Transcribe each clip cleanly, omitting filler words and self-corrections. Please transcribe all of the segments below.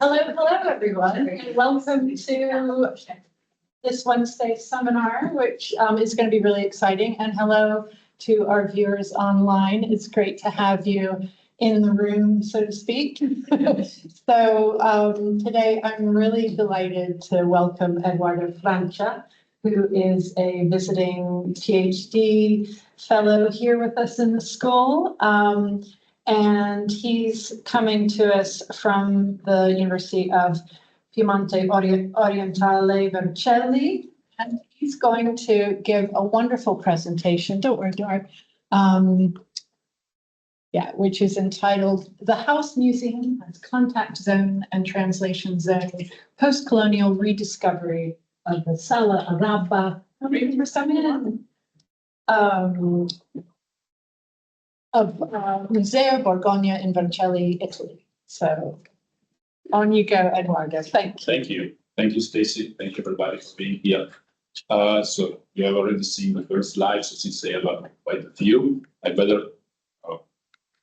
Hello, everyone, and welcome to this Wednesday seminar, which is going to be really exciting. And hello to our viewers online. It's great to have you in the room, so to speak. So today I'm really delighted to welcome Edoardo Francia, who is a visiting PhD fellow here with us in the school. And he's coming to us from the Università del Piemonte Orientale, Vercelli, and he's going to give a wonderful presentation. Don't worry, Dor. Which is entitled "The House Museum as Contact Zone and Translation Zone: Postcolonial Rediscovery of the Sala Araba." Of Museo Borgogna in Vercelli, Italy. So on you go, Edoardo. Thank you. Thank you. Thank you, Stacy. Thank you, everybody, for being here. So you have already seen the first slide, so since I have quite a few, I better,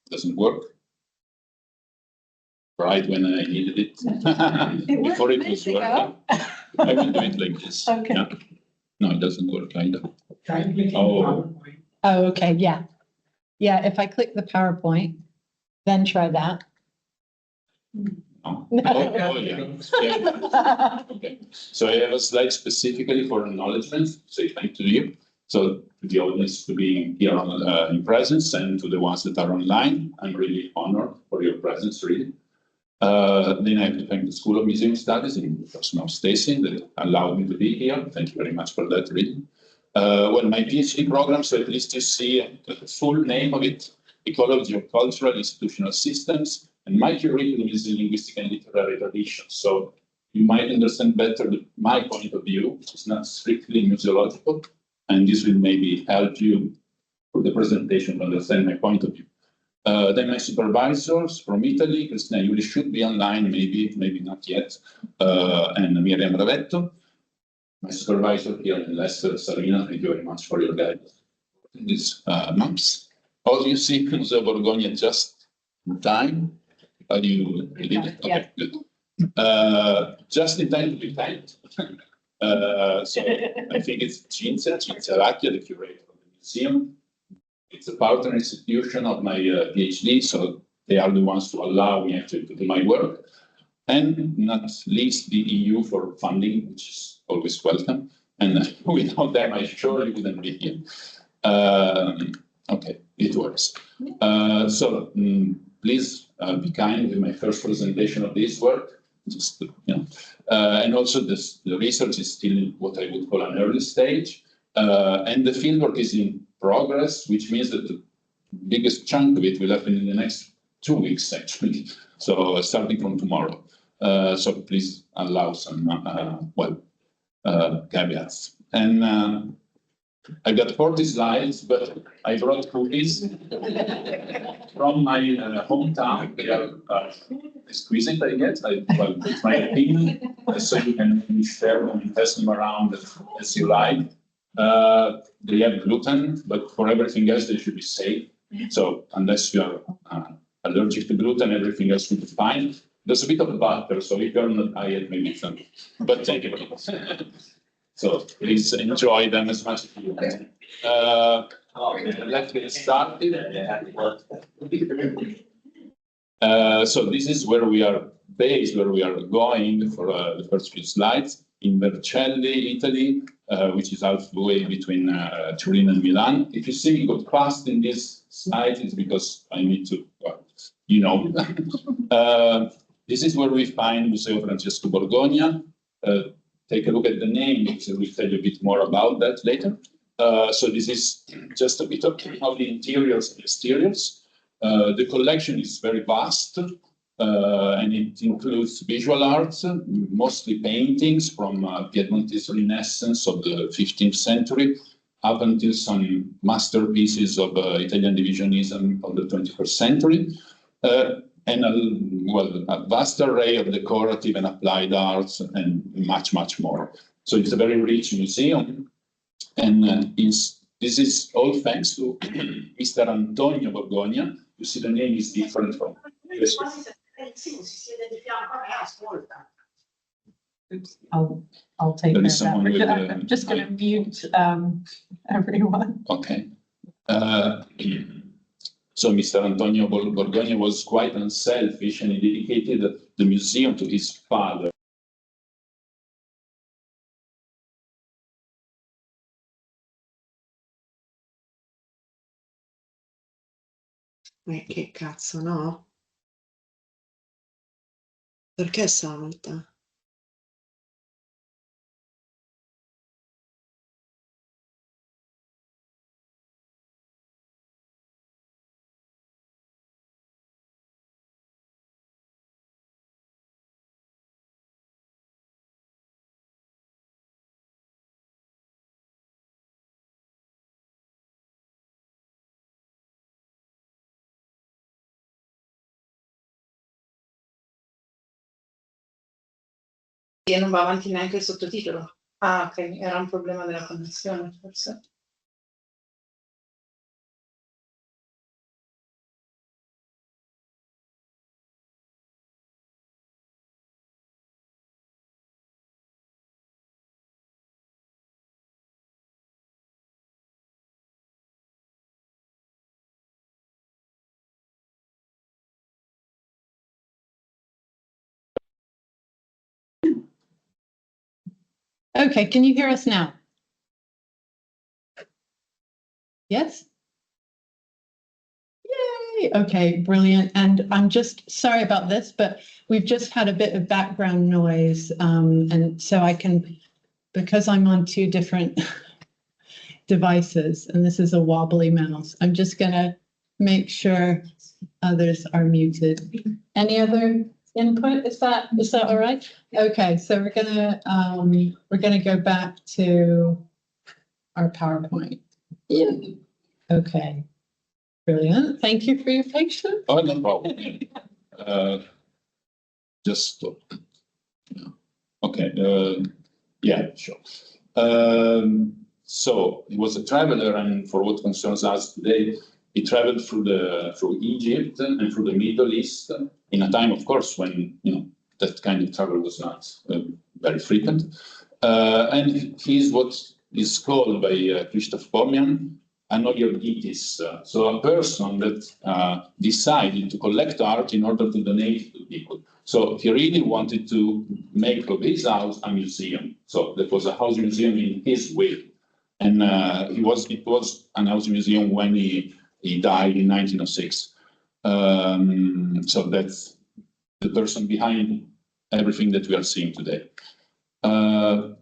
doesn't work. Right when I needed it. Before it was working. I will do it like this. Okay. Yeah. No, it doesn't work either. Oh, okay, yeah. Yeah, if I click the PowerPoint, then try that. Oh, yeah. Okay. So I have a slide specifically for acknowledgements, say thank to you. So to the audience to being here in presence, and to the ones that are online, I'm really honored for your presence, really. Then I have to thank the School of Museum Studies in the person of Stacy that allowed me to be here. Thank you very much for that, really. Well, my PhD program, so at least you see the full name of it: Ecology of Cultural Institutional Systems, and my curriculum is in Linguistic and Literary Traditions. So you might understand better my point of view, which is not strictly museological, and this will maybe help you for the presentation to understand my point of view. Then my supervisors from Italy, Cristina Iuli should be online, maybe not yet, and Miriam Ravetto. My supervisor here in Leicester, Sarina, thank you very much for your guidance in these months. Also, you see Museo Borgogna just in time. You did it? Okay, good. Just in time to be thanked. So I think it's Cinzia Racchia, the curator of the museum. It's a partner institution of my PhD, so they are the ones to allow me actually to do my work. And not least the EU for funding, which is always welcome. And without them, I surely wouldn't be here. Okay, it works. So please be kind with my first presentation of this work. Just, and also the research is still in what I would call an early stage. And the fieldwork is in progress, which means that the biggest chunk of it will happen in the next 2 weeks, actually. So starting from tomorrow. So please allow some, caveats. And I've got 40 slides, but I brought cookies from my hometown. They are exquisite, I guess. It's my opinion, so you can share them and test them around as you like. They have gluten, but for everything else, they should be safe. So unless you are allergic to gluten, everything else should be fine. There's a bit of butter, so if you're not diet, maybe some, but take it. So please enjoy them as much as you want. Let's get started. So this is where we are based, where we are going for the first few slides, in Vercelli, Italy, which is halfway between Turin and Milan. If you see me got fast in this slide, it's because I need to, this is where we find Museo Francesco Borgogna. Take a look at the name, because I will tell you a bit more about that later. So this is just a bit of the interiors and exteriors. The collection is very vast, and it includes visual arts, mostly paintings from Piedmontese Renaissance of the 15th century, up until some masterpieces of Italian Divisionism of the 21st century. And a vast array of decorative and applied arts, and much, much more. So it's a very rich museum, and this is all thanks to Mr. Antonio Borgogna. You see the name is different from this. Sì, si siede di fianco a me, ascolta. Oops, I'll take There care is of that. someone with I'm just going to mute everyone. Okay. So Mr. Antonio Borgogna was quite unselfish, and he dedicated the museum to his father. Che cazzo, no? Perché salta? E non va avanti neanche il sottotitolo. Ah, ok, era un problema della connessione, forse. Okay, can you hear us now? Yes? Yay! Okay, brilliant. And I'm just sorry about this, but we've just had a bit of background noise. And so I can, because I'm on two different devices, and this is a wobbly mouse, I'm just going to make sure others are muted. Any other input? Is that all right? Okay, so we're gonna go back to our PowerPoint. Yeah. Okay. Brilliant. Thank you for your patience. Oh, no problem. Just stop. Okay. Yeah, sure. So he was a traveler, and for what concerns us today, he traveled through Egypt and through the Middle East in a time, of course, when that kind of travel was not very frequent. And he's what is called by Christoph Pomian an oliorgetes, so a person that decided to collect art in order to donate to people. So he really wanted to make of his house a museum. So that was a house museum in his will. And it was an house museum when he died in 1906. So that's the person behind everything that we are seeing today.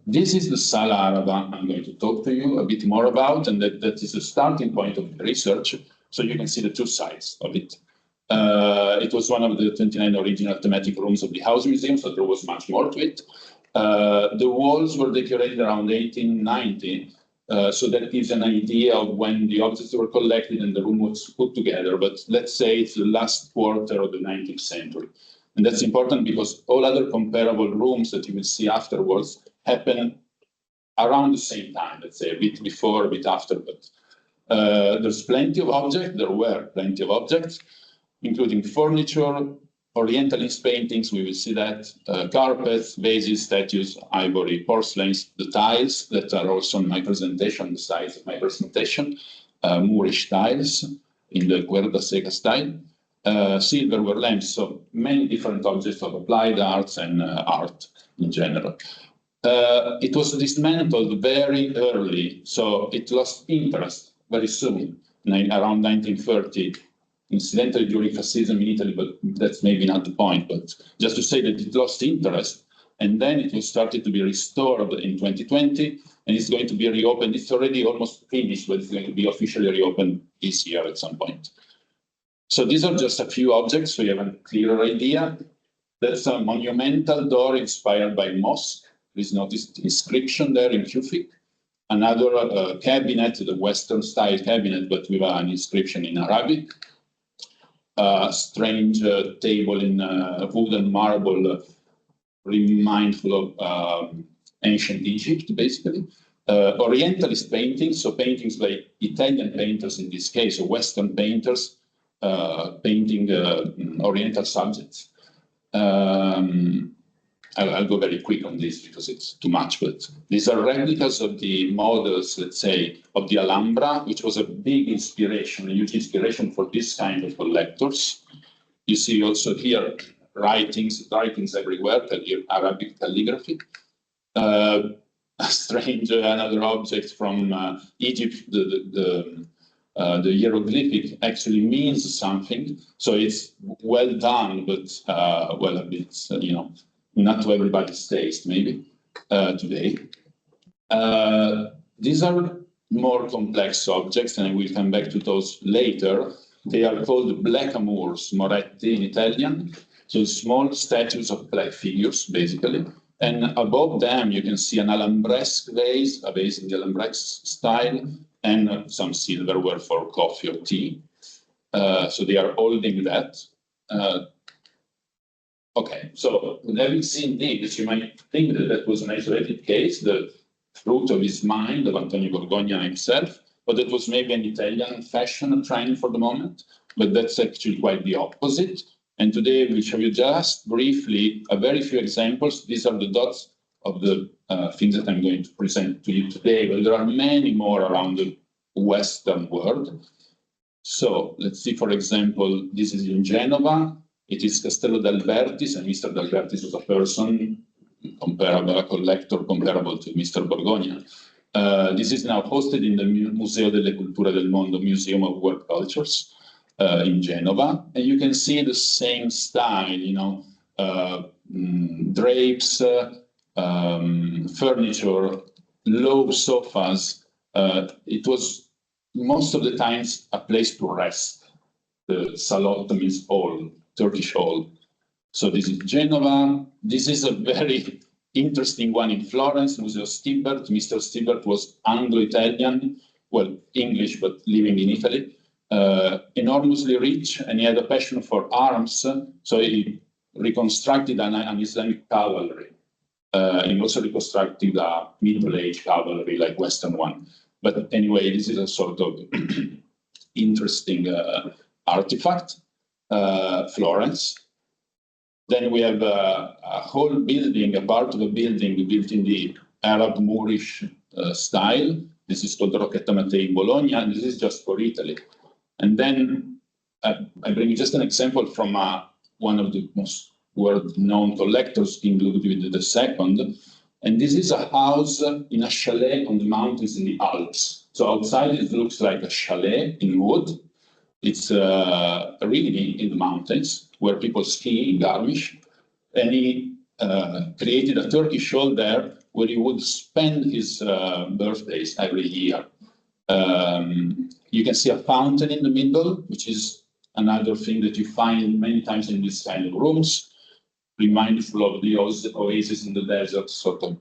This is the Sala Araba I'm going to talk to you a bit more about, and that is the starting point of the research. So you can see the two sides of it. It was one of the 29 original thematic rooms of the house museum, so there was much more to it. The walls were decorated around 1890, so that gives an idea of when the objects were collected and the room was put together. But let's say it's the last quarter of the 19th century. And that's important because all other comparable rooms that you will see afterwards happen around the same time, let's say a bit before, a bit after. But there's plenty of objects, there were plenty of objects, including furniture, Orientalist paintings, we will see that, carpets, vases, statues, ivory, porcelains, the tiles that are also in my presentation, the size of my presentation, Moorish tiles in the Cuerda Seca style, silverware lamps, so many different objects of applied arts and art in general. It was dismantled very early, so it lost interest very soon, around 1930. Incidentally, during fascism in Italy, but that's maybe not the point, but just to say that it lost interest, and then it was started to be restored in 2020, and it's going to be reopened. It's already almost finished, but it's going to be officially reopened this year at some point. So these are just a few objects, so you have a clearer idea. That's a monumental door inspired by mosque. Please notice the inscription there in Kufic. Another cabinet, the Western-style cabinet, but with an inscription in Arabic. A strange table in wood and marble, really mindful of ancient Egypt, basically. Orientalist paintings, so paintings by Italian painters in this case, or Western painters, painting Oriental subjects. I'll go very quick on this because it's too much, but these are replicas of the models, let's say, of the Alhambra, which was a big inspiration, a huge inspiration for this kind of collectors. You see also here writings everywhere, Arabic calligraphy. Strange, another object from Egypt, the hieroglyphic actually means something. So it's well done, but well, a bit, not to everybody's taste, maybe, today. These are more complex objects, and I will come back to those later. They are called blackamoors, moretti in Italian, so small statues of black figures, basically. And above them, you can see an Alhambresque vase, a vase in the Alhambresque style, and some silverware for coffee or tea. So they are holding that. Okay, so having seen this, you might think that that was an isolated case, the fruit of his mind, of Antonio Borgogna himself, but it was maybe an Italian fashion trend for the moment, but that's actually quite the opposite. And today we'll show you just briefly a very few examples. These are the dots of the things that I'm going to present to you today, but there are many more around the Western world. So let's see, for example, this is in Genova. It is Castello d'Albertis, and Mr. d'Albertis was a person comparable, a collector comparable to Mr. Borgogna. This is now hosted in the Museo delle Culture del Mondo, Museum of World Cultures in Genova. And you can see the same style, drapes, furniture, low sofas. It was most of the times a place to rest. The salotto means hall, Turkish hall. So this is Genova. This is a very interesting one in Florence, Museo Stibbert. Mr. Stibbert was Anglo-Italian, well, English, but living in Italy. Enormously rich, and he had a passion for arms, so he reconstructed an Islamic cavalry. He also reconstructed a Middle-Age cavalry, like Western one. But anyway, this is a sort of interesting artifact. Florence. Then we have a whole building, a part of a building built in the Arab Moorish style. This is called Rocchetta Mattei in Bologna, and this is just for Italy. And then I bring you just an example from one of the most world-known collectors, King Ludwig II. And this is a house in a chalet on the mountains in the Alps. So outside it looks like a chalet in wood. It's really in the mountains where people ski in Garmisch. And he created a Turkish hall there where he would spend his birthdays every year. You can see a fountain in the middle, which is another thing that you find many times in these kind of rooms, mindful of the oasis in the desert, sort of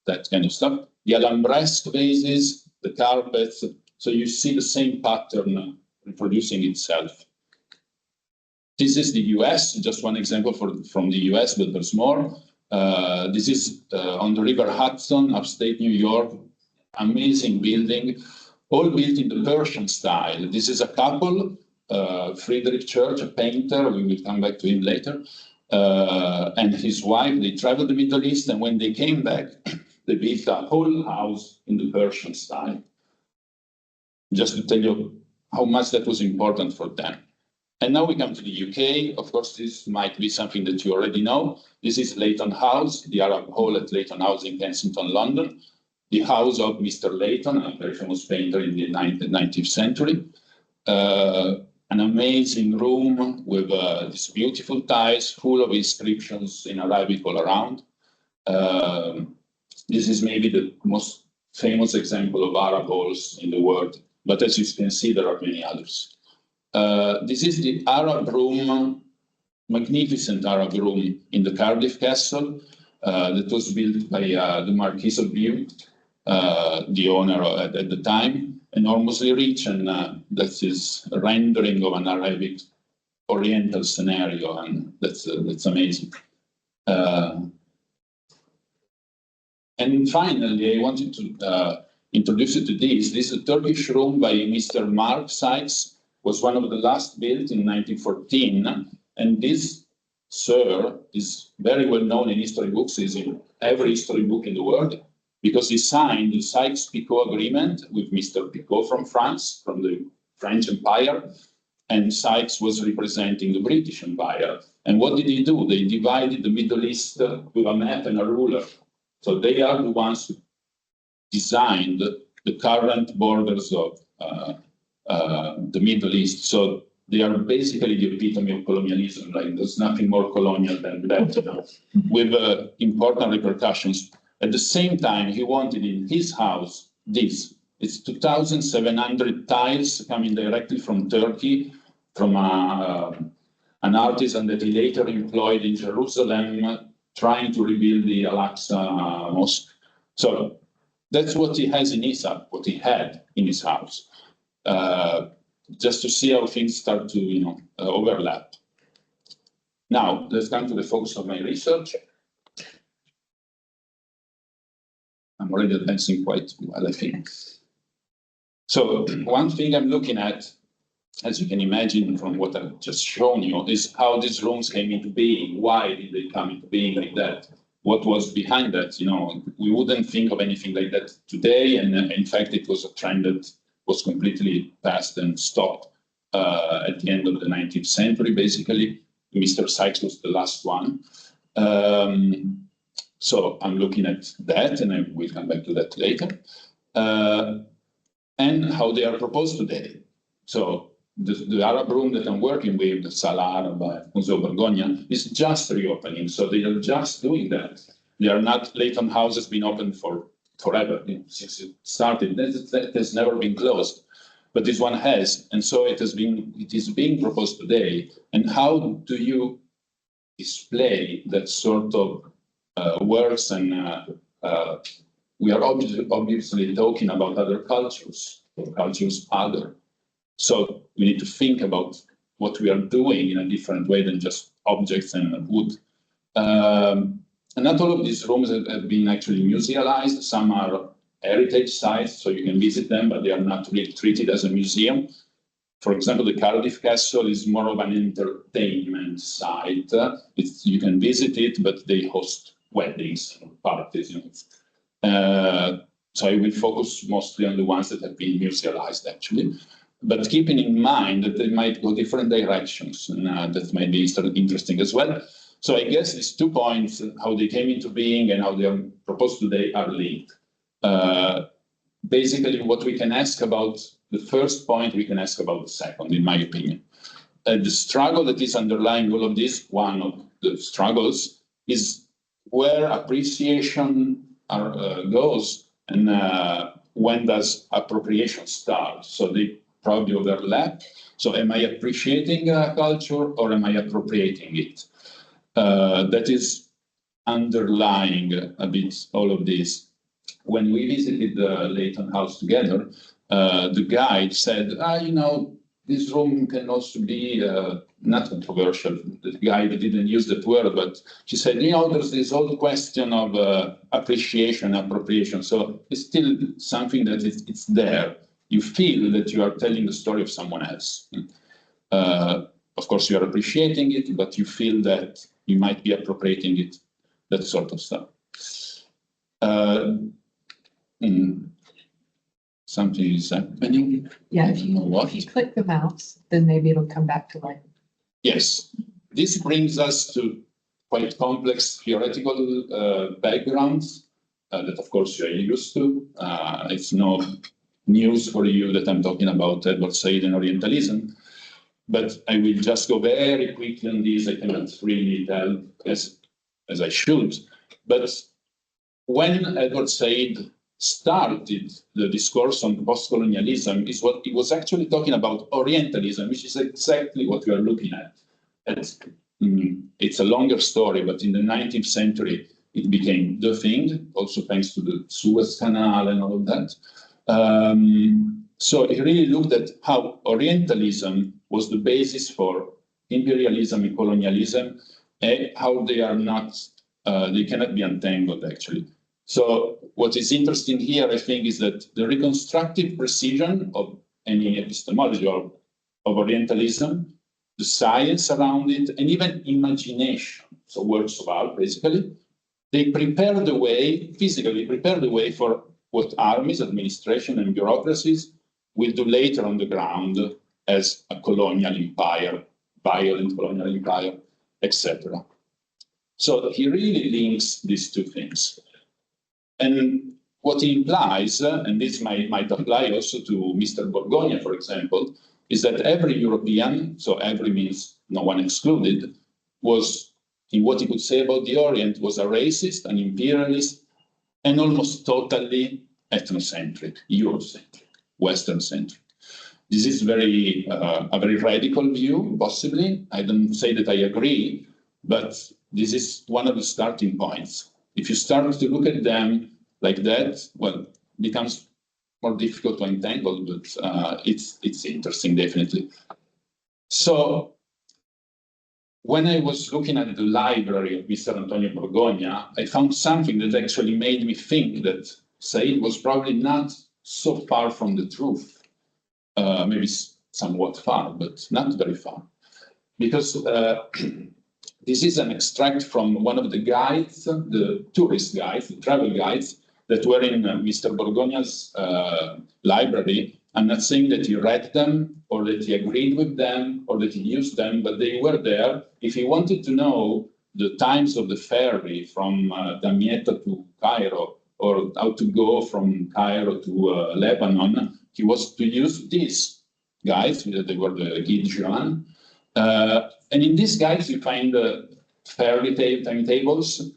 that kind of stuff. The Alhambresque vases, the carpets, so you see the same pattern reproducing itself. This is the US, just one example from the US, but there's more. This is on the River Hudson, upstate New York, amazing building, all built in the Persian style. This is a couple, Friedrich Church, a painter, we will come back to him later, and his wife. They traveled the Middle East, and when they came back, they built a whole house in the Persian style. Just to tell you how much that was important for them. And now we come to the UK. Of course, this might be something that you already know. This is Leighton House, the Arab Hall at Leighton House in Kensington, London. The house of Mr. Leighton, a very famous painter in the 19th century. An amazing room with these beautiful tiles, full of inscriptions in Arabic all around. This is maybe the most famous example of Arab halls in the world. But as you can see, there are many others. This is the Arab room, magnificent Arab room in the Cardiff Castle that was built by the Marquis of Bute, the owner at the time, enormously rich, and that's his rendering of an Arabic Oriental scenario, and that's amazing. And finally, I wanted to introduce you to this. This is a Turkish room by Mr. Mark Sykes, was one of the last built in 1914. And this Sir is very well known in history books, is in every history book in the world, because he signed the Sykes-Picot Agreement with Mr. Picot from France, from the French Empire, and Sykes was representing the British Empire. And what did he do? They divided the Middle East with a map and a ruler. So they are the ones who designed the current borders of the Middle East. So they are basically the epitome of colonialism. Like, there's nothing more colonial than that, you know, with important repercussions. At the same time, he wanted in his house this. It's 2,700 tiles coming directly from Turkey, from an artisan that he later employed in Jerusalem, trying to rebuild the Al-Aqsa Mosque. So that's what he has in his house, what he had in his house. Just to see how things start to, you know, overlap. Now, let's come to the focus of my research. I'm already advancing quite well, I think. So one thing I'm looking at, as you can imagine from what I've just shown you, is how these rooms came into being. Why did they come into being like that? What was behind that? You know, we wouldn't think of anything like that today. And in fact, it was a trend that was completely passed and stopped at the end of the 19th century, basically. Mr. Sykes was the last one. So I'm looking at that, and I will come back to that later. And how they are proposed today. So the Arab room that I'm working with, the Sala Araba, Museo Borgogna, is just reopening. So they are just doing that. They are not, Leighton House has been open for forever, you know, since it started. That has never been closed, but this one has. And so it is being proposed today. And how do you display that sort of works? And we are obviously talking about other cultures, or cultures other. So we need to think about what we are doing in a different way than just objects and wood. And not all of these rooms have been actually musealized. Some are heritage sites, so you can visit them, but they are not really treated as a museum. For example, the Cardiff Castle is more of an entertainment site. You can visit it, but they host weddings, parties, you know. So I will focus mostly on the ones that have been musealized, actually. But keeping in mind that they might go different directions, and that might be interesting as well. So I guess these 2 points, how they came into being and how they are proposed today, are linked. Basically, what we can ask about the first point, we can ask about the second, in my opinion. The struggle that is underlying all of this, one of the struggles, is where appreciation goes and when does appropriation start. So they probably overlap. So am I appreciating a culture or am I appropriating it? That is underlying a bit all of this. When we visited the Leighton House together, the guide said, you know, this room can also be not controversial. The guide didn't use that word, but she said, you know, there's this whole question of appreciation, appropriation. So it's still something that it's there. You feel that you are telling the story of someone else. Of course, you are appreciating it, but you feel that you might be appropriating it, that sort of stuff. Something is happening. Yeah, if you click the mouse, then maybe it'll come back to life. Yes, this brings us to quite complex theoretical backgrounds that, of course, you're used to. It's no news for you that I'm talking about Edward Said and Orientalism, but I will just go very quickly on this. I cannot really tell as I should, but when Edward Said started the discourse on postcolonialism, is what he was actually talking about Orientalism, which is exactly what we are looking at. It's a longer story, but in the 19th century, it became the thing, also thanks to the Suez Canal and all of that. So he really looked at how Orientalism was the basis for imperialism and colonialism, and how they are not, they cannot be untangled, actually. So what is interesting here, I think, is that the reconstructive precision of any epistemology of Orientalism the science around it, and even imagination, so works of art, basically. They prepare the way, physically prepare the way for what armies, administration, and bureaucracies will do later on the ground as a colonial empire, violent colonial empire, etc. So he really links these two things. And what he implies, and this might apply also to Mr. Borgogna, for example, is that every European, so every means no one excluded, was, in what he could say about the Orient, was a racist, an imperialist, and almost totally ethnocentric, Eurocentric, Western-centric. This is a very radical view, possibly. I don't say that I agree, but this is one of the starting points. If you start to look at them like that, well, it becomes more difficult to untangle, but it's interesting, definitely. So when I was looking at the library of Mr. Antonio Borgogna, I found something that actually made me think that Said was probably not so far from the truth. Maybe somewhat far, but not very far. Because this is an extract from one of the guides, the tourist guides, the travel guides, that were in Mr. Borgogna's library. I'm not saying that he read them, or that he agreed with them, or that he used them, but they were there. If he wanted to know the times of the ferry from Damietta to Cairo, or how to go from Cairo to Lebanon, he was to use these guides, they were the Guide Joan. And in these guides, you find ferry timetables,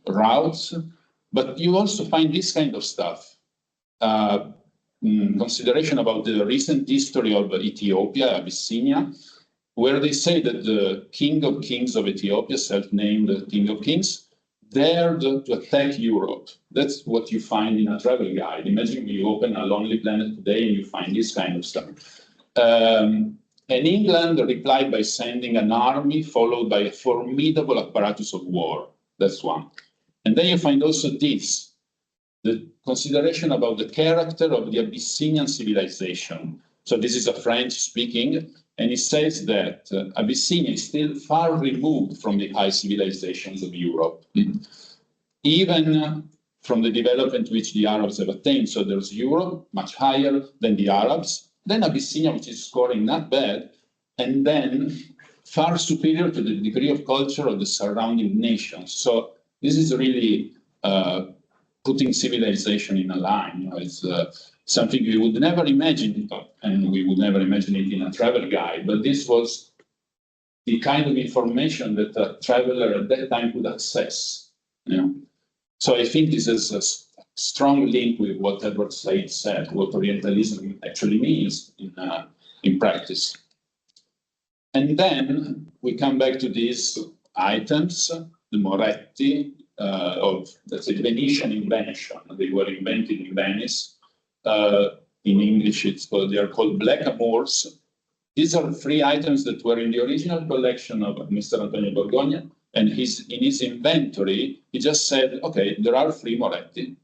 routes, but you also find this kind of stuff. Consideration about the recent history of Ethiopia, Abyssinia, where they say that the king of kings of Ethiopia, self-named king of kings, dared to attack Europe. That's what you find in a travel guide. Imagine you open a Lonely Planet today and you find this kind of stuff. And England replied by sending an army followed by a formidable apparatus of war. That's one. And then you find also this, the consideration about the character of the Abyssinian civilization. So this is a French speaking, and it says that Abyssinia is still far removed from the high civilizations of Europe, even from the development which the Arabs have attained. So there's Europe, much higher than the Arabs, then Abyssinia, which is scoring not bad, and then far superior to the degree of culture of the surrounding nations. So this is really putting civilization in a line. You know, it's something we would never imagine, and we would never imagine it in a travel guide, but this was the kind of information that a traveler at that time could access. You know? So I think this is a strong link with what Edward Said said, what Orientalism actually means in practice. And then we come back to these items, the Moretti of, let's say, Venetian invention. They were invented in Venice. In English, they are called blackamoors. These are 3 items that were in the original collection of Mr. Antonio Borgogna, and in his inventory, he just said, okay, there are 3 Moretti.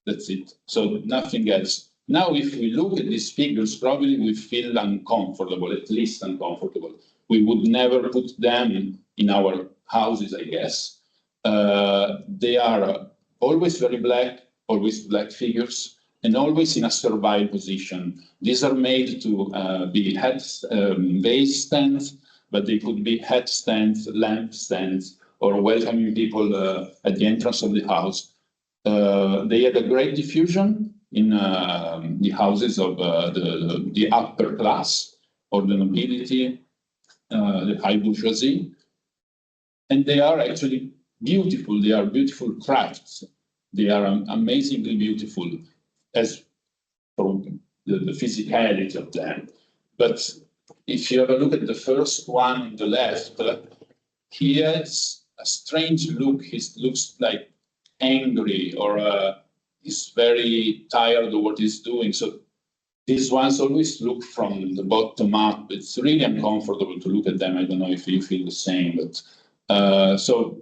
That's it. So nothing else. Now, if we look at these figures, probably we feel uncomfortable, at least uncomfortable. We would never put them in our houses, I guess. They are always very black, always black figures, and always in a servile position. These are made to be vase stands, but they could be head stands, lamp stands, or welcoming people at the entrance of the house. They had a great diffusion in the houses of the upper class, or the nobility, the high bourgeoisie. And they are actually beautiful. They are beautiful crafts. They are amazingly beautiful as from the physicality of them. But if you have a look at the first one on the left, he has a strange look. He looks like angry, or he's very tired of what he's doing. So these ones always look from the bottom up. It's really uncomfortable to look at them. I don't know if you feel the same, but so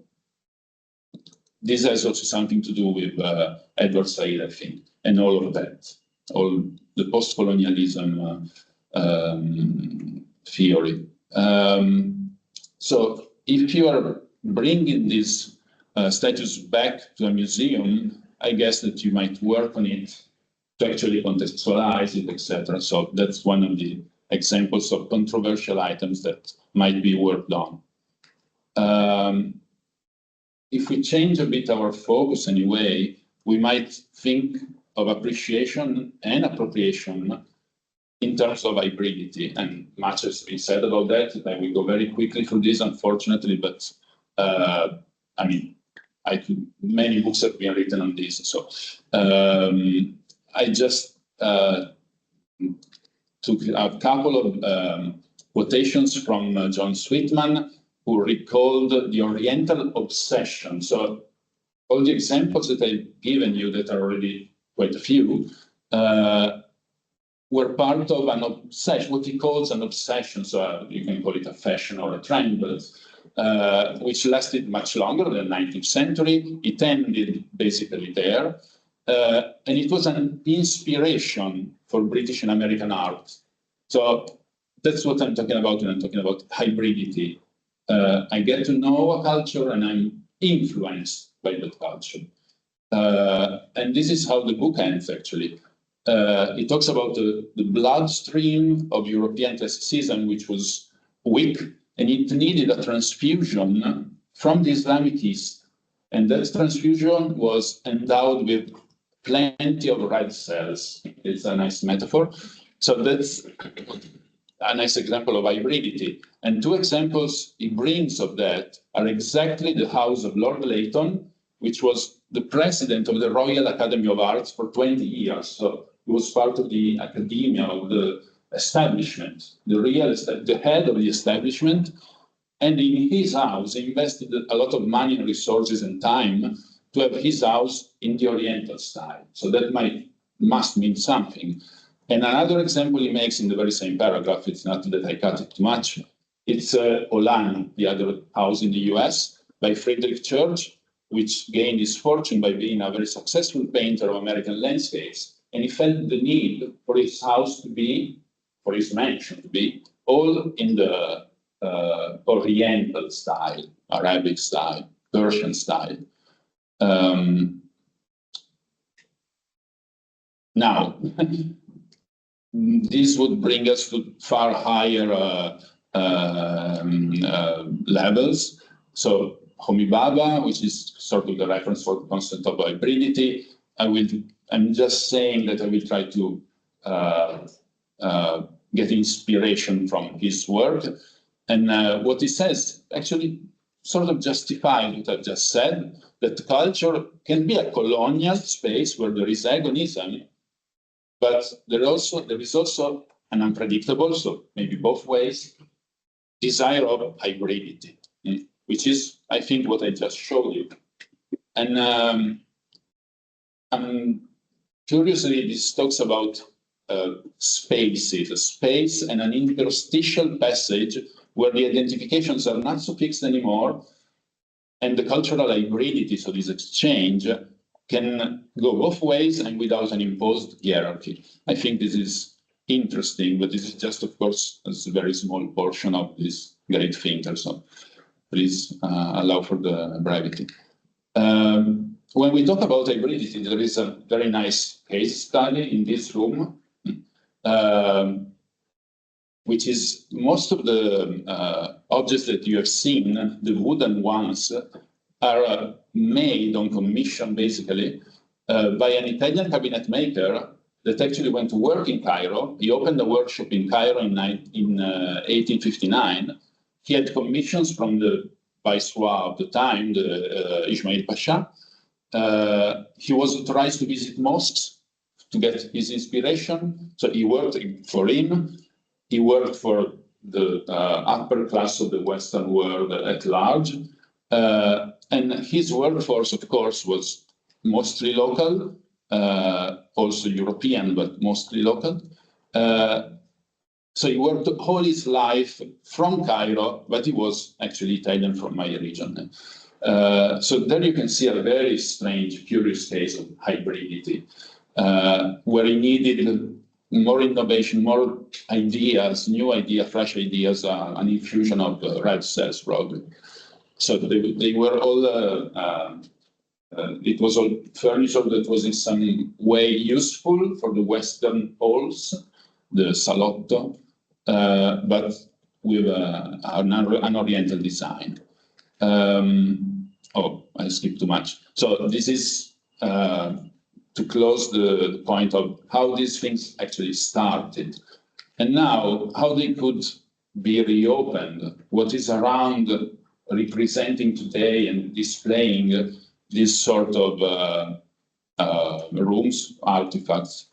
this has also something to do with Edward Said, I think, and all of that, all the post-colonialism theory. So if you are bringing these statues back to a museum, I guess that you might work on it to actually contextualize it, etc. So that's one of the examples of controversial items that might be worked on. If we change a bit our focus anyway, we might think of appreciation and appropriation in terms of hybridity, and much has been said about that. I will go very quickly through this, unfortunately, but I mean, many books have been written on this. So I just took a couple of quotations from John Sweetman, who recalled the Oriental obsession. So all the examples that I've given you, that are already quite a few, were part of an obsession, what he calls an obsession. So you can call it a fashion or a trend, but which lasted much longer than the 19th century. It ended basically there. And it was an inspiration for British and American art. So that's what I'm talking about when I'm talking about hybridity. I get to know a culture and I'm influenced by that culture. And this is how the book ends, actually. It talks about the bloodstream of European classicism, which was weak, and it needed a transfusion from the Islamic East. And that transfusion was endowed with plenty of red cells. It's a nice metaphor. So that's a nice example of hybridity. And two examples he brings of that are exactly the house of Lord Leighton, which was the president of the Royal Academy of Arts for 20 years. So he was part of the academia, of the establishment, the head of the establishment. And in his house, he invested a lot of money and resources and time to have his house in the Oriental style. So that must mean something. And another example he makes in the very same paragraph, it's not that I cut it too much, it's Olan, the other house in the US, by Frederick Church, which gained his fortune by being a very successful painter of American landscapes. And he felt the need for his house to be, for his mansion to be, all in the Oriental style, Arabic style, Persian style. Now, this would bring us to far higher levels. So Homi Bhabha, which is sort of the reference for the concept of hybridity, I'm just saying that I will try to get inspiration from his work. And what he says actually sort of justifies what I've just said, that culture can be a colonial space where there is agonism, but there is also an unpredictable, so maybe both ways, desire of hybridity, which is, I think, what I just showed you. And curiously, this talks about spaces, a space and an interstitial passage where the identifications are not so fixed anymore, and the cultural hybridity, so this exchange, can go both ways and without an imposed hierarchy. I think this is interesting, but this is just, of course, a very small portion of this great thinker. So please allow for the brevity. When we talk about hybridity, there is a very nice case study in this room, which is most of the objects that you have seen, the wooden ones, are made on commission, basically, by an Italian cabinet maker that actually went to work in Cairo. He opened a workshop in Cairo in 1859. He had commissions from the Viceroy of the time, the Ismail Pasha. He was authorized to visit mosques to get his inspiration. So he worked for him. He worked for the upper class of the Western world at large. And his workforce, of course, was mostly local, also European, but mostly local. So he worked all his life from Cairo, but he was actually Italian from my region. So there you can see a very strange, curious case of hybridity, where he needed more innovation, more ideas, new ideas, fresh ideas, an infusion of red cells probably. So they were all, it was all furniture that was in some way useful for the Western Poles, the salotto, but with an Oriental design. Oh, I skipped too much. So this is to close the point of how these things actually started. And now, how they could be reopened, what is around representing today and displaying this sort of rooms, artifacts.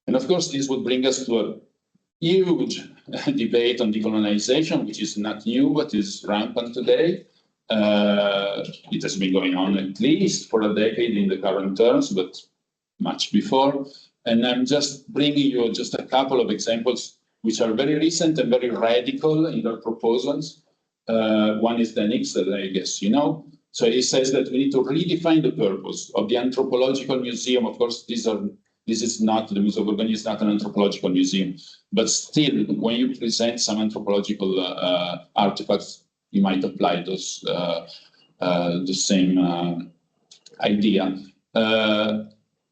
And of course, this would bring us to a huge debate on decolonization, which is not new, but is rampant today. It has been going on at least for a decade in the current terms, but much before. And I'm just bringing you just a couple of examples which are very recent and very radical in their proposals. One is the Nix, that I guess you know. So it says that we need to redefine the purpose of the anthropological museum. Of course, this is not, the Museo Borgogna is not an anthropological museum, but still, when you present some anthropological artifacts, you might apply those the same idea.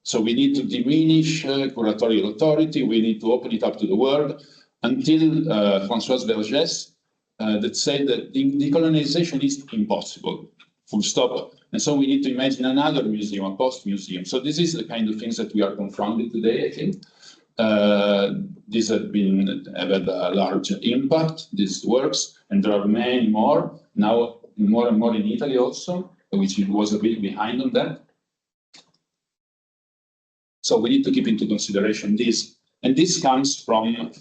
So we need to diminish curatorial authority. We need to open it up to the world until Françoise Vergès that said that decolonization is impossible, full stop. And so we need to imagine another museum, a post-museum. So this is the kind of things that we are confronted today, I think. These have had a large impact, these works, and there are many more, now more and more in Italy also, which was a bit behind on that. So we need to keep into consideration this. And this comes from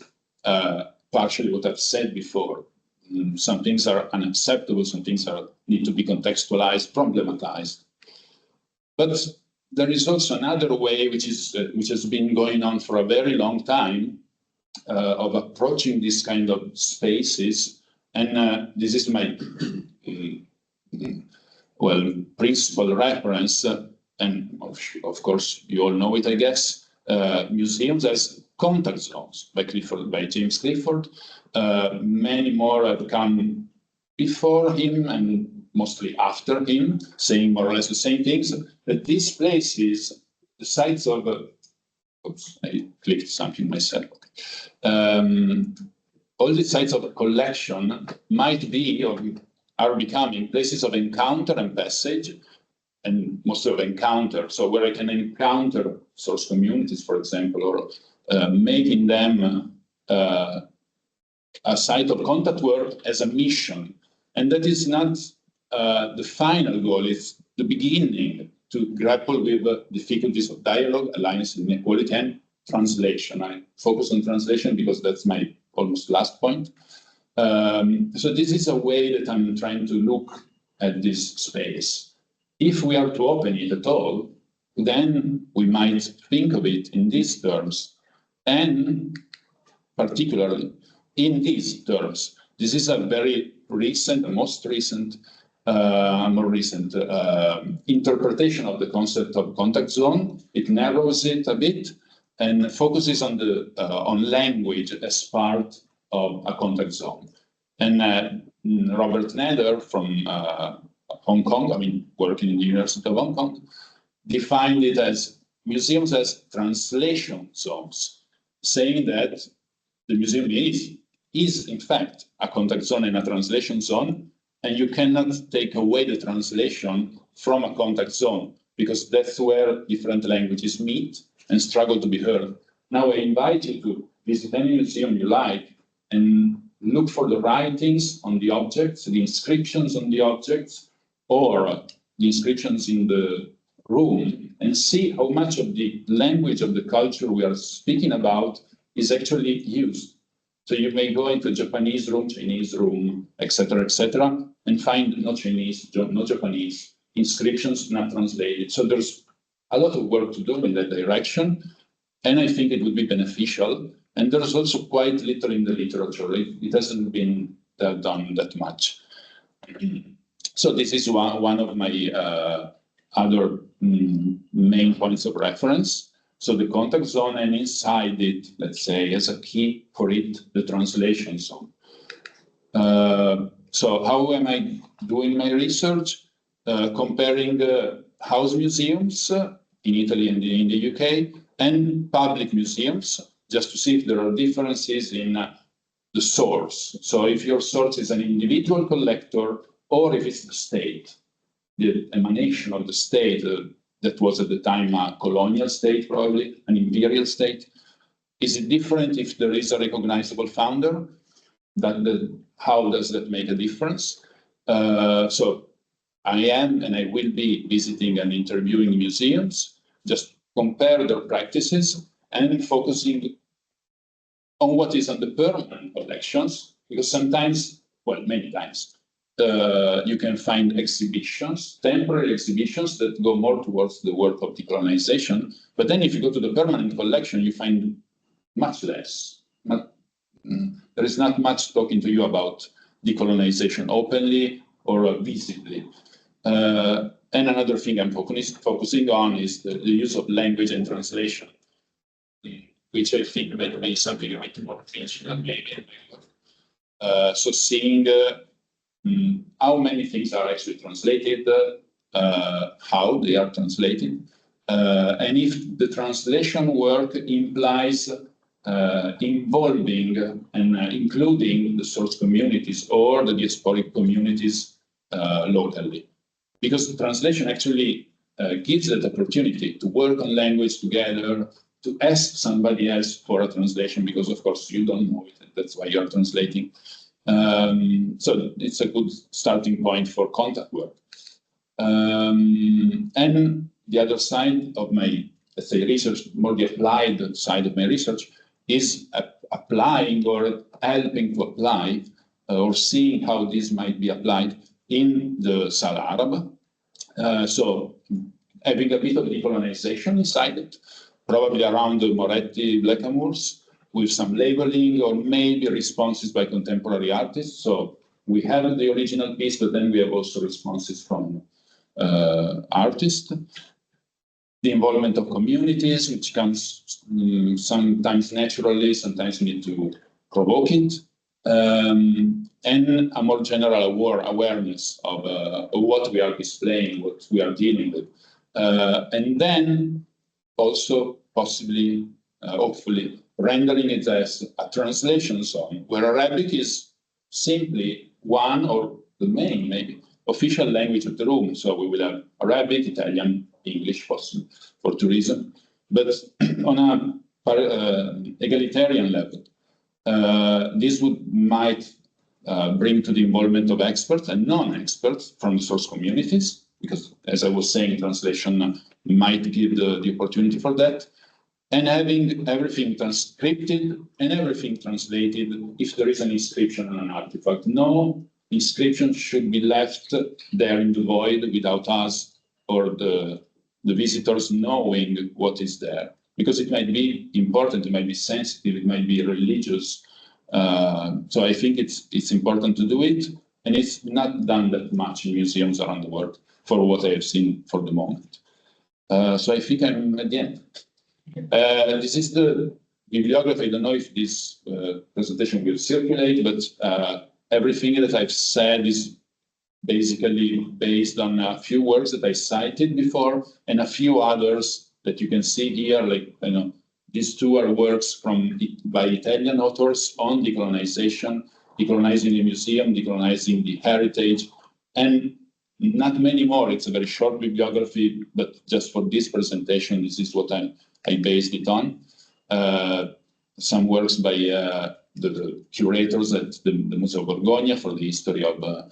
partially what I've said before. Some things are unacceptable, some things need to be contextualized, problematized. But there is also another way which has been going on for a very long time of approaching this kind of spaces. And this is my principal reference. And of course, you all know it, I guess. Museums as contact zones by James Clifford. Many more have come before him and mostly after him, saying more or less the same things. That these places, the sites of, oops, I clicked something myself. All the sites of a collection might be or are becoming places of encounter and passage, and mostly of encounter. So where I can encounter source communities, for example, or making them a site of contact work as a mission. And that is not the final goal, it's the beginning to grapple with the difficulties of dialogue, alliance, inequality, and translation. I focus on translation because that's my almost last point. So this is a way that I'm trying to look at this space. If we are to open it at all, then we might think of it in these terms, and particularly in these terms. This is a very recent, most recent, more recent interpretation of the concept of contact zone. It narrows it a bit and focuses on the on language as part of a contact zone. And Robert Nader from Hong Kong, I mean, working in the University of Hong Kong, defined it as museums as translation zones, saying that the museum is in fact a contact zone and a translation zone, and you cannot take away the translation from a contact zone, because that's where different languages meet and struggle to be heard. Now I invite you to visit any museum you like and look for the writings on the objects, the inscriptions on the objects, or the inscriptions in the room, and see how much of the language of the culture we are speaking about is actually used. So you may go into a Japanese room, Chinese room, etc., and find no Chinese, no Japanese inscriptions not translated. So there's a lot of work to do in that direction, and I think it would be beneficial. And there's also quite little in the literature. It hasn't been done that much. So this is one of my other main points of reference. So the contact zone, and inside it, let's say, as a key for it, the translation zone. So how am I doing my research? Comparing house museums in Italy and in the UK and public museums, just to see if there are differences in the source. So if your source is an individual collector or if it's the state, the emanation of the state that was at the time a colonial state, probably an imperial state. Is it different if there is a recognizable founder? How does that make a difference? So I am and I will be visiting and interviewing museums, just compare their practices and focusing on what is on the permanent collections, because sometimes, well, many times, you can find exhibitions, temporary exhibitions that go more towards the work of decolonization. But then if you go to the permanent collection, you find much less. There is not much talking to you about decolonization openly or visibly. And another thing I'm focusing on is the use of language and translation, which I think might be something a bit more intentional, maybe. So seeing how many things are actually translated, how they are translated, and if the translation work implies involving and including the source communities or the diasporic communities locally. Because the translation actually gives that opportunity to work on language together, to ask somebody else for a translation, because of course you don't know it, that's why you're translating. So it's a good starting point for contact work. And the other side of my, let's say, research, more the applied side of my research, is applying or helping to apply or seeing how this might be applied in the Sala Araba. So having a bit of decolonization inside it, probably around the Moretti Blackamoors, with some labeling or maybe responses by contemporary artists. So we have the original piece, but then we have also responses from artists. The involvement of communities, which comes sometimes naturally, sometimes you need to provoke it, and a more general awareness of what we are displaying, what we are dealing with. And then also possibly, hopefully, rendering it as a translation zone, where Arabic is simply one or the main, maybe, official language of the room. So we will have Arabic, Italian, English, possible for tourism. But on a egalitarian level, this might bring to the involvement of experts and non-experts from the source communities, because as I was saying, translation might give the opportunity for that. And having everything transcripted and everything translated if there is an inscription on an artifact. No inscription should be left there in the void without us or the visitors knowing what is there. Because it might be important, it might be sensitive, it might be religious. So I think it's important to do it. And it's not done that much in museums around the world for what I have seen for the moment. So I think I'm at the end. This is the bibliography. I don't know if this presentation will circulate, but everything that I've said is basically based on a few works that I cited before and a few others that you can see here. Like, you know, these two are works by Italian authors on decolonization, decolonizing the museum, decolonizing the heritage, and not many more. It's a very short bibliography, but just for this presentation, this is what I based it on. Some works by the curators at the Museo Borgogna for the history of the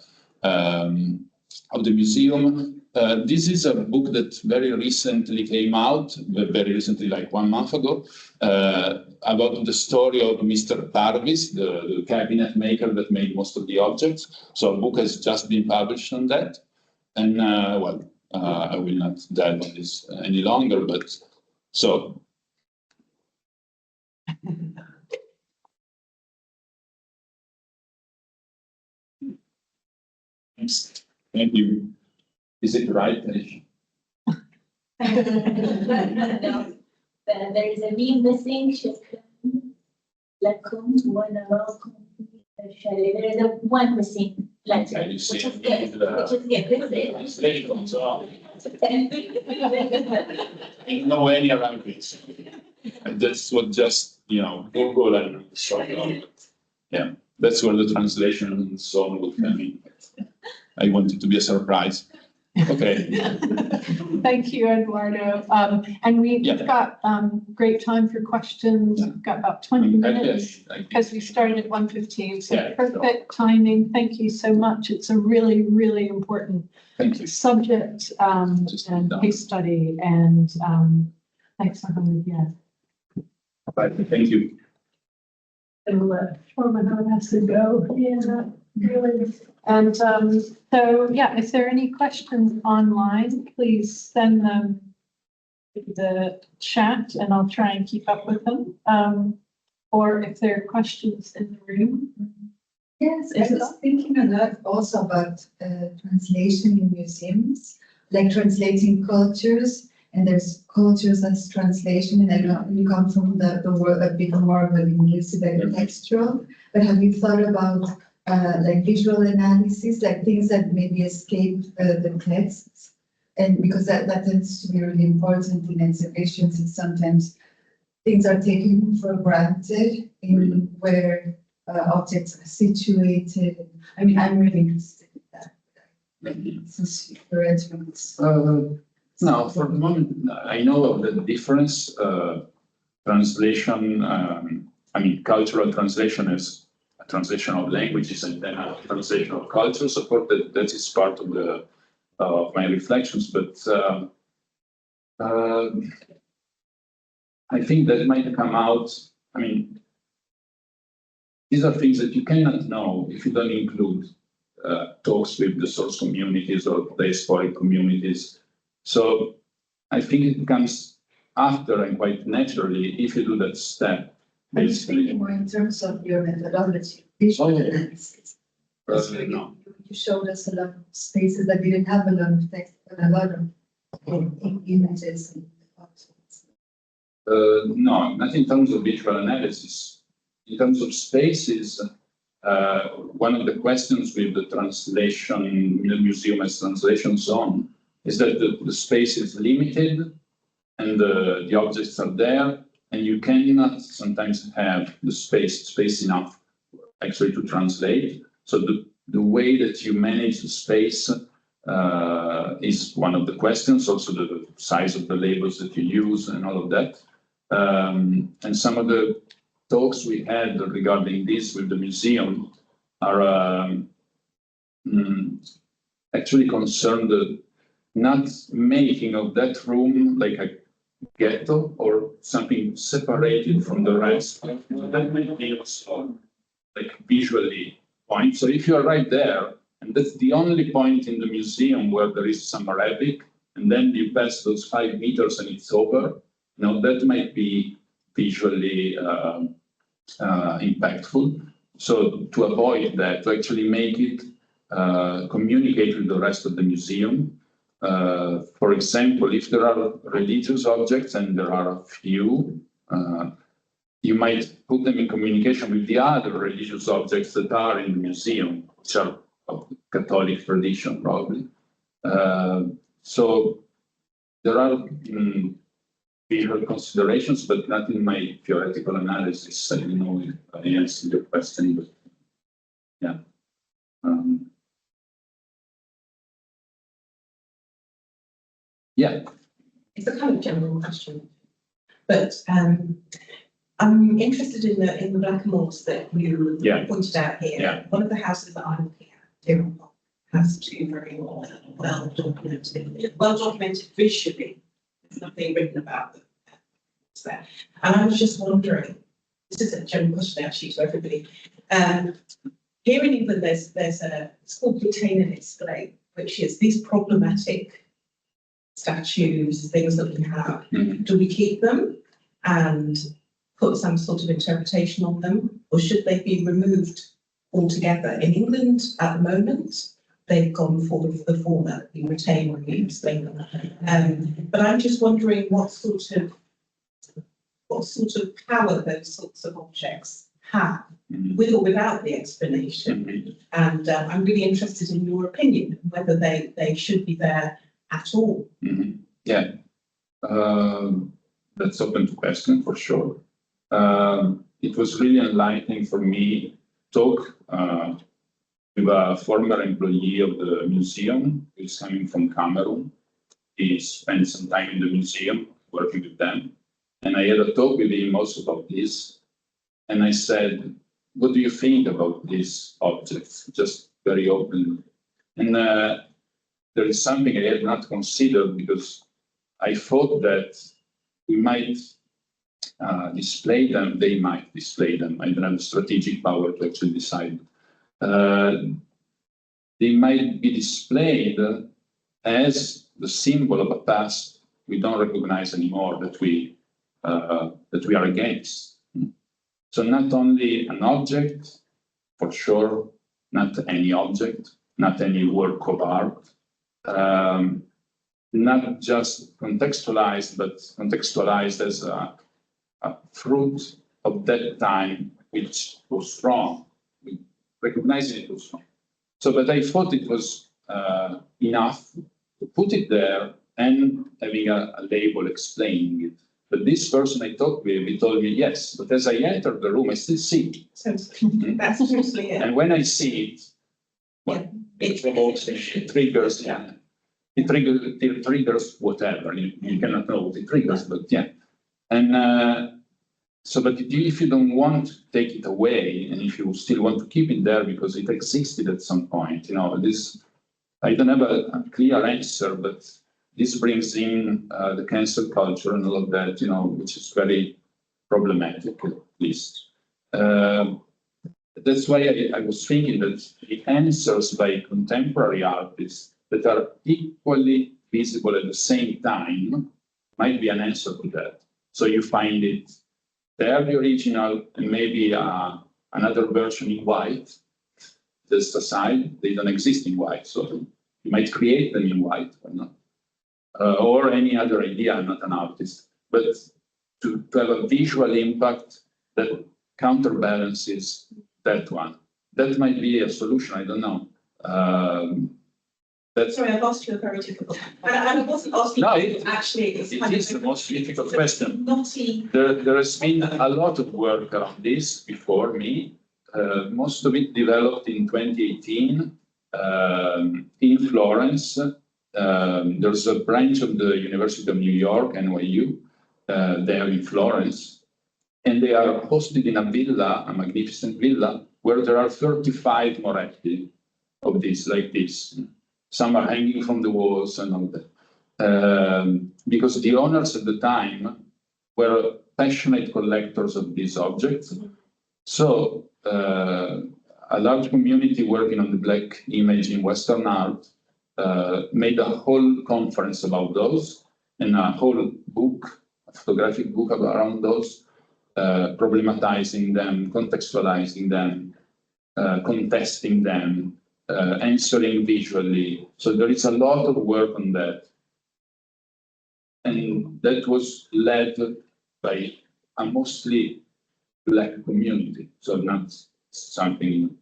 museum. This is a book that very recently came out, very recently, like 1 month ago, about the story of Mr. Parvis, the cabinet maker that made most of the objects. So a book has just been published on that. And I will not delve on this any longer, but so. Thank you. Is it right? there is a meme missing. لكم ونراكم في الشارع. There is a one missing letter, Can you which see is good. Which is good. This Translation, so is I don't know any Arabic. And that's what just, Google and struggle. Yeah, that's where the translation zone will come in. I want it to be a surprise. Okay. Thank you, Eduardo. And we've Yeah. got great time for questions. Yeah. We've got about 20 minutes because we started at 1:15. So Yeah. perfect timing. Thank you so much. It's a really, really important Thank you. subject Just and done. case study. And thanks for having me. Yeah. Bye. Thank you. And let Foreman has to go. Yeah, really. And so, yeah, if there are any questions online, please send them to the chat and I'll try and keep up with them. Or if there are questions in the room. Yes, I was thinking a lot also about translation in museums, like translating cultures, and there's cultures as translation, and I know you come from the world a bit more of a linguistic, like textual, but have you thought about like visual analysis, like things that maybe escape the texts? And because that tends to be really important in exhibitions, and sometimes things are taken for granted in where objects are situated. I mean, I'm really interested in that. Since you're No, for the moment, I know of the difference. Translation, cultural translation is a translation of languages and then a translation of cultures. Of course, that is part of my reflections, but I think that might come out. I mean, these are things that you cannot know if you don't include talks with the source communities or diasporic communities. So I think it comes after and quite naturally if you do that step. I'm thinking more in terms of your methodology, visual analysis. No. You showed us a lot of spaces that didn't have a lot of text, but a lot of images and objects. No, not in terms of visual analysis. In terms of spaces, one of the questions with the translation, the museum as translation zone, is that the space is limited and the objects are there, and you cannot sometimes have the space enough actually to translate. So the way that you manage the space is one of the questions, also the size of the labels that you use and all of that. And some of the talks we had regarding this with the museum are actually concerned not making of that room like a ghetto or something separated from the rest. That might be also like visually point. So if you are right there, and that's the only point in the museum where there is some Arabic, and then you pass those 5 meters and it's over, that might be visually impactful. So to avoid that, to actually make it communicate with the rest of the museum. For example, if there are religious objects and there are a few, you might put them in communication with the other religious objects that are in the museum, which are of Catholic tradition, probably. So there are visual considerations, but not in my theoretical analysis. I don't know if I answered your question, but yeah. Yeah. It's a kind of general question, but I'm interested in the black malls that you pointed out here. Yeah. One of the houses that I'm looking at, Deer has two very well documented visually. There's nothing written about them. There. And I was just wondering, this is a general question actually to everybody. Here in England, there's it's called Detain and Explain, which is these problematic statues, things that we have. Do we keep them and put some sort of interpretation on them, or should they be removed altogether? In England at the moment, they've gone for the former, we retain or we explain them. But I'm just wondering what sort of what sort of power those sorts of objects have, Mhm. with or without the explanation. Mhm. And I'm really interested in your opinion, whether they should be there at all. Mhm. Yeah. That's open to question for sure. It was really enlightening for me to talk with a former employee of the museum who's coming from Cameroon. He spent some time in the museum working with them. And I had a talk with him also about this. And I said, what do you think about these objects? Just very openly. And there is something I had not considered, because I thought that we might display them, they might display them. I don't have the strategic power to actually decide. They might be displayed as the symbol of a past we don't recognize anymore, that we are against. So not only an object, for sure, not any object, not any work of art, not just contextualized, but contextualized as a fruit of that time, which was strong. We recognize it was strong. So, but I thought it was enough to put it there and having a label explaining it. But this person I talked with, he told me, yes, but as I entered the room, I still see it. So that's mostly it. And when I see it, well, it provokes me, it triggers, yeah. It triggers whatever. You cannot know what it triggers, but yeah. And so, but if you don't want to take it away, and if you still want to keep it there because it existed at some point, this, I don't have a clear answer, but this brings in the cancel culture and all of that, which is very problematic, at least. That's why I was thinking that the answers by contemporary artists that are equally visible at the same time might be an answer to that. So you find it there, the original, and maybe another version in white. Just aside, they don't exist in white, so you might create them in white or not. Or any other idea, I'm not an artist, but to have a visual impact that counterbalances that one. That might be a solution, I don't know. Sorry, I've asked you a very difficult, and I wasn't asking No, you actually. It is the most difficult question. Knotty. There has been a lot of work around this before me. Most of it developed in 2018 in Florence. There's a branch of the University of New York, NYU, there in Florence. And they are hosted in a villa, a magnificent villa, where there are 35 moretti of this, like this. Some are hanging from the walls and all that. Because the owners at the time were passionate collectors of these objects. So a large community working on the Black image in Western art made a whole conference about those and a whole book, a photographic book around those, problematizing them, contextualizing them, contesting them, answering visually. So there is a lot of work on that. And that was led by a mostly Black community, so not something.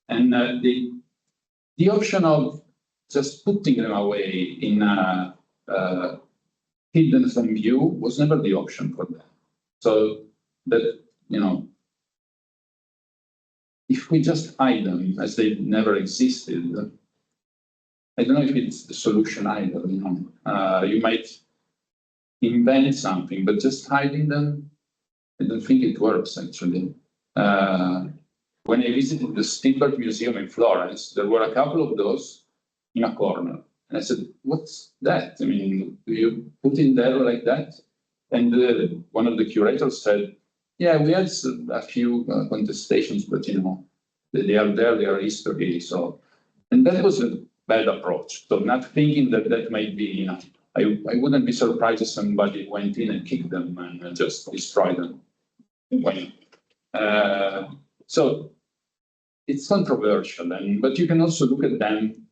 And the option of just putting them away in hidden from view was never the option for them. So that, if we just hide them as they never existed, I don't know if it's the solution either. You might invent something, but just hiding them, I don't think it works actually. When I visited the Stilbert Museum in Florence, there were a couple of those in a corner. And I said, what's that? I mean, do you put in there like that? And one of the curators said, yeah, we had a few contestations, but they are there, they are history. So, and that was a bad approach. So not thinking that that might be, I wouldn't be surprised if somebody went in and kicked them and just destroyed them. So it's controversial, but you can also look at them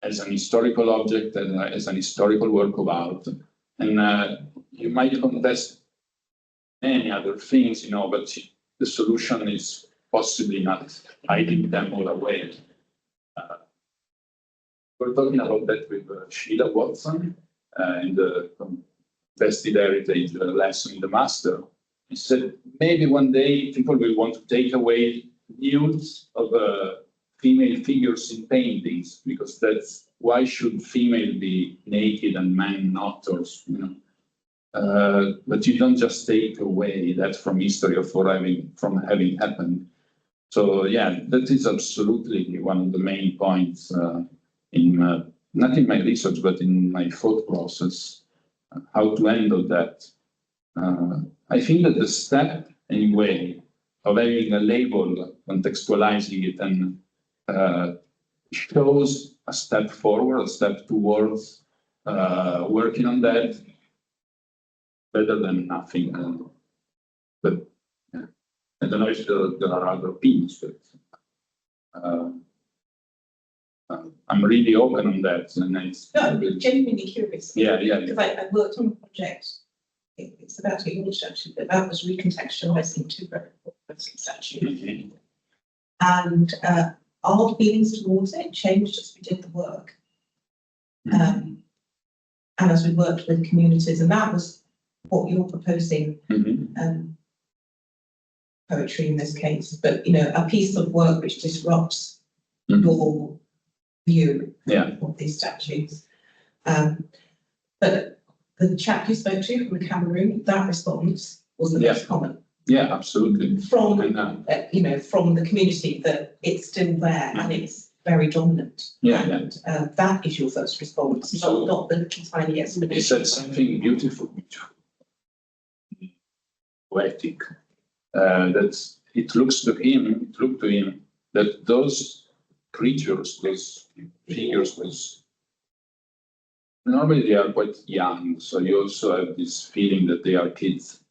as an historical object and as an historical work of art. And you might contest many other things, but the solution is possibly not hiding them all away. We're talking about that with Sheila Watson in the Vested Heritage lesson in the master. He said maybe one day people will want to take away nudes of female figures in paintings, because that's why should female be naked and man not, or but you don't just take away that from history or from having happened. So yeah, that is absolutely one of the main points in not in my research but in my thought process, how to handle that. I think that the step anyway of having a label, contextualizing it, and shows a step forward, a step towards working on that, better than nothing. But yeah, I don't know if there are other opinions, but I'm really open on that. And it's No, I'm genuinely curious. yeah. Because I worked on a project, it's about a English statue, but that was recontextualizing two very important statues. Mhm. And our feelings towards it changed as we did the work. And as we worked with communities, and that was what you're proposing, Mhm. poetry in this case, but a piece of work which disrupts Mhm. your view Yeah. of these statues. But the chap you spoke to from Cameroon, that response was the most common. Yeah, absolutely. From And, from the community, that it's still there and it's very dominant. Yeah, And that is your first response, So- not the little tiny he explanation. said something beautiful, poetic. That it looked to him that those creatures, those figures, normally they are quite young, so you also have this feeling that they are kids.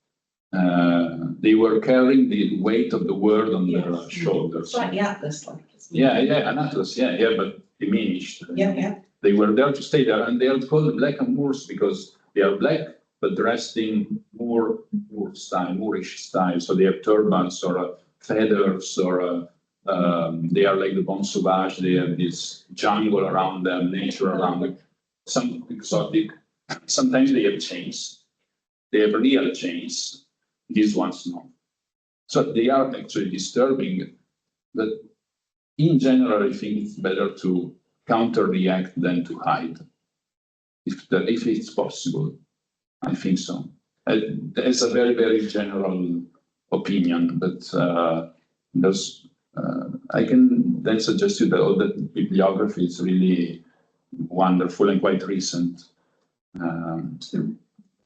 They were carrying the weight of the world on their shoulders. Slightly atlas-like. Yeah, an atlas, but diminished. Yeah. They were there to stay there, and they are called black Moors because they are black, but dressed in Moorish style. So they have turbans or feathers, or they are like the Bon Sauvage. They have this jungle around them, nature around them, some exotic. Sometimes they have chains. They have real chains. These ones no. So they are actually disturbing, but in general, I think it's better to counter-react than to hide, if it's possible. I think so. It's a very, very general opinion, but I can then suggest you that all the bibliography is really wonderful and quite recent.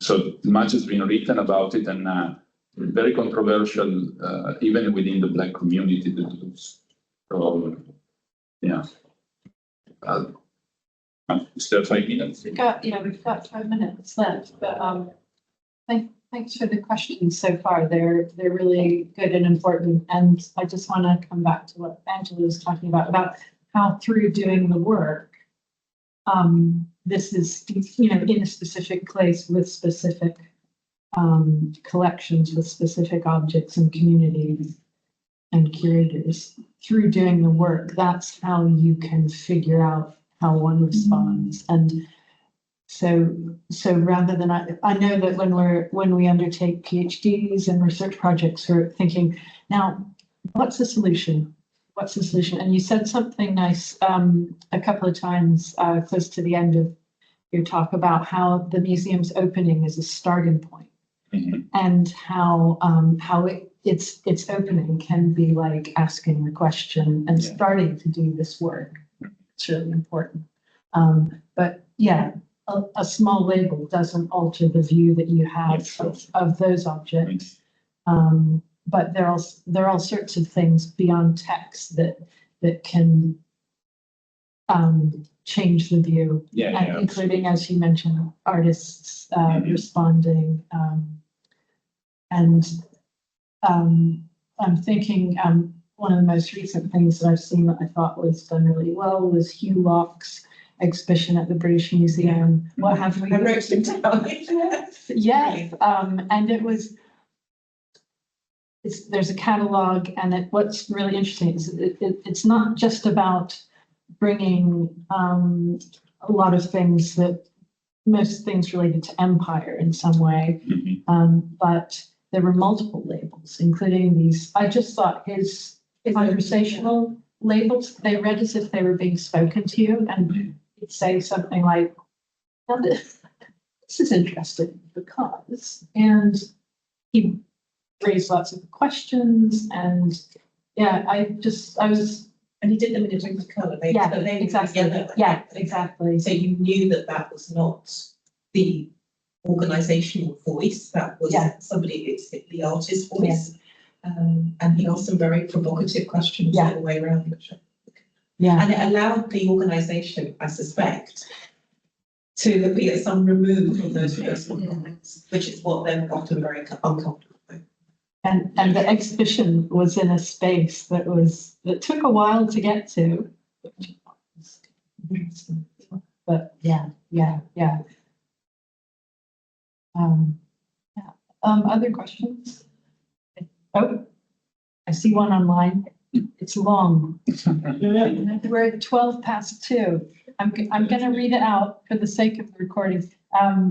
So much has been written about it, and very controversial, even within the Black community. So, yeah. Is there 5 minutes? We've got 5 minutes left, but thanks for the questions so far. They're really good and important. And I just want to come back to what Angela was talking about how through doing the work, this is, in a specific place with specific collections, with specific objects and communities and curators. Through doing the work, that's how you can figure out how one responds. And so rather than, I know that when we undertake PhDs and research projects, we're thinking, now, what's the solution? What's the solution? And you said something nice a couple of times close to the end of your talk about how the museum's opening is a starting point. Mm-hmm. And how its opening can be like asking the question and starting to do this work. It's really important. But yeah, a small label doesn't alter the view that you have of those objects. But there are all sorts of things beyond text that can change the view, including, as you mentioned, artists responding. I'm thinking one of the most recent things that I've seen that I thought was done really well was Hugh Locke's exhibition at the British Museum. What have we? I wrote it down. Yes, and it was there's a catalog, and what's really interesting is it's not just about bringing a lot of things most things related to empire in some way, but there were multiple labels, including these. I just thought his conversational labels, they read as if they were being spoken to you, and he'd say something like, now this is interesting because, and he raised lots of questions, and yeah, I was. And he did them in a different colour. Yeah, they were exactly. together. Yeah, exactly. So you knew that was not the organisational voice, that was somebody, it's the artist's voice. And he asked some very provocative questions all the way around. And it allowed the organisation, I suspect, to be at some remove from those personal comments, which is what then got them very uncomfortable. And the exhibition was in a space that took a while to get to. But yeah. Other questions? Oh, I see one online. It's long. We're at 2:12. I'm gonna read it out for the sake of the recording.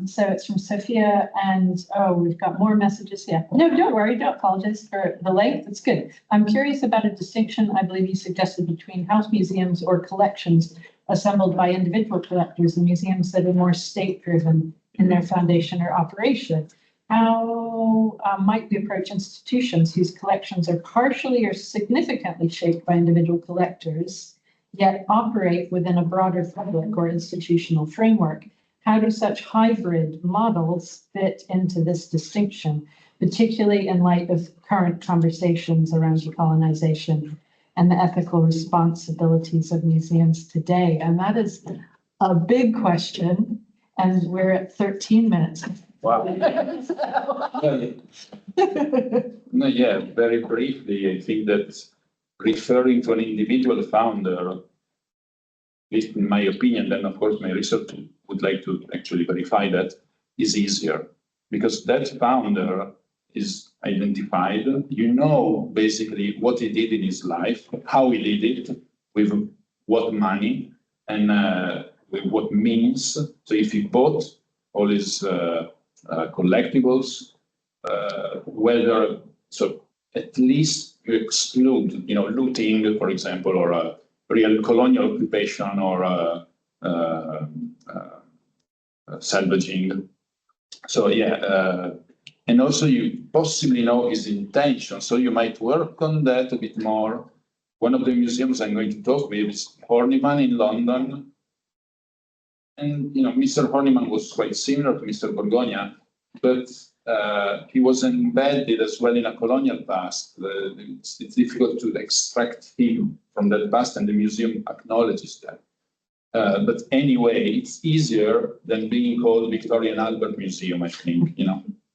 So it's from Sophia, and we've got more messages here. No, don't worry, don't apologize for the length. It's good. I'm curious about a distinction I believe you suggested between house museums or collections assembled by individual collectors and museums that are more state-driven in their foundation or operation. How might we approach institutions whose collections are partially or significantly shaped by individual collectors, yet operate within a broader public or institutional framework? How do such hybrid models fit into this distinction, particularly in light of current conversations around decolonization and the ethical responsibilities of museums today? And that is a big question, and we're at 13 minutes. Wow. No, yeah, very briefly, I think that referring to an individual founder, at least in my opinion, then of course my research would like to actually verify that, is easier, because that founder is identified, you know, basically what he did in his life, how he did it, with what money, and with what means. So if he bought all his collectibles, whether, so at least you exclude, looting, for example, or a real colonial occupation, or salvaging. So yeah, and also you possibly know his intention, so you might work on that a bit more. One of the museums I'm going to talk with is Horniman in London, and Mr. Horniman was quite similar to Mr. Borgogna, but he was embedded as well in a colonial past. It's difficult to extract him from that past, and the museum acknowledges that. But anyway, it's easier than being called Victoria and Albert Museum, I think,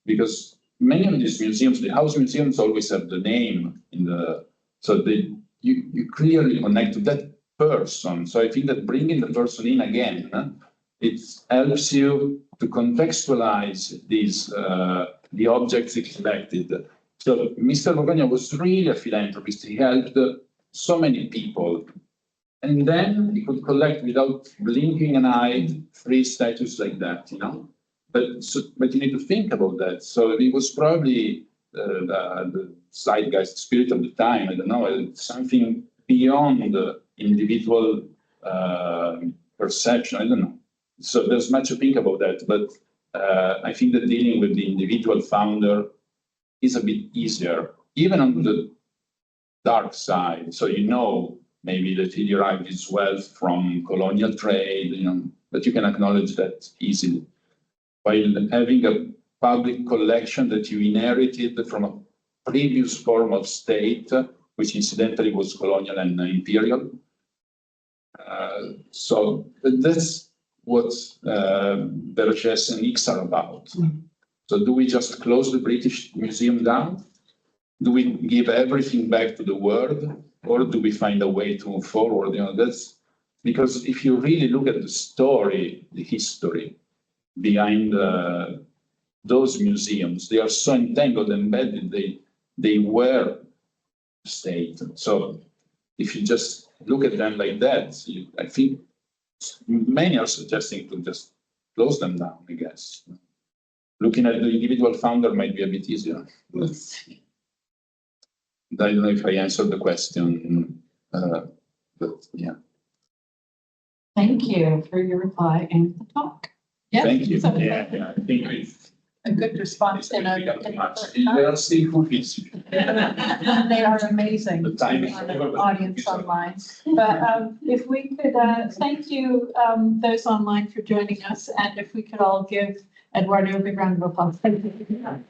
because many of these museums, the house museums, always have the name in the, so you clearly connect to that person. So I think that bringing the person in again, it helps you to contextualize these the objects he collected. So Mr. Borgogna was really a philanthropist. He helped so many people. And then he could collect without blinking an eye 3 statues like that, But you need to think about that. So it was probably the zeitgeist spirit of the time. I don't know, something beyond the individual perception. I don't know. So there's much to think about that. But I think that dealing with the individual founder is a bit easier, even on the dark side. So maybe that he derived his wealth from colonial trade, but you can acknowledge that easily. While having a public collection that you inherited from a previous form of state, which incidentally was colonial and imperial. So that's what Vercelli and X are about. So do we just close the British Museum down? Do we give everything back to the world? Or do we find a way to move forward? That's because if you really look at the story, the history behind those museums, they are so entangled, embedded. they were state. So if you just look at them like that, I think many are suggesting to just close them down, I guess. Looking at the individual founder might be a bit easier. Let's see. I don't know if I answered the question, but yeah. Thank you for your reply and the talk. Yeah, Thank you. so Yeah, I think we've. a good response in a. There are still cookies. They are amazing. The time is On over, the but audience cookies are- online. But if we could, thank you, those online for joining us, and if we could all give Edoardo a big round of applause. Thank you.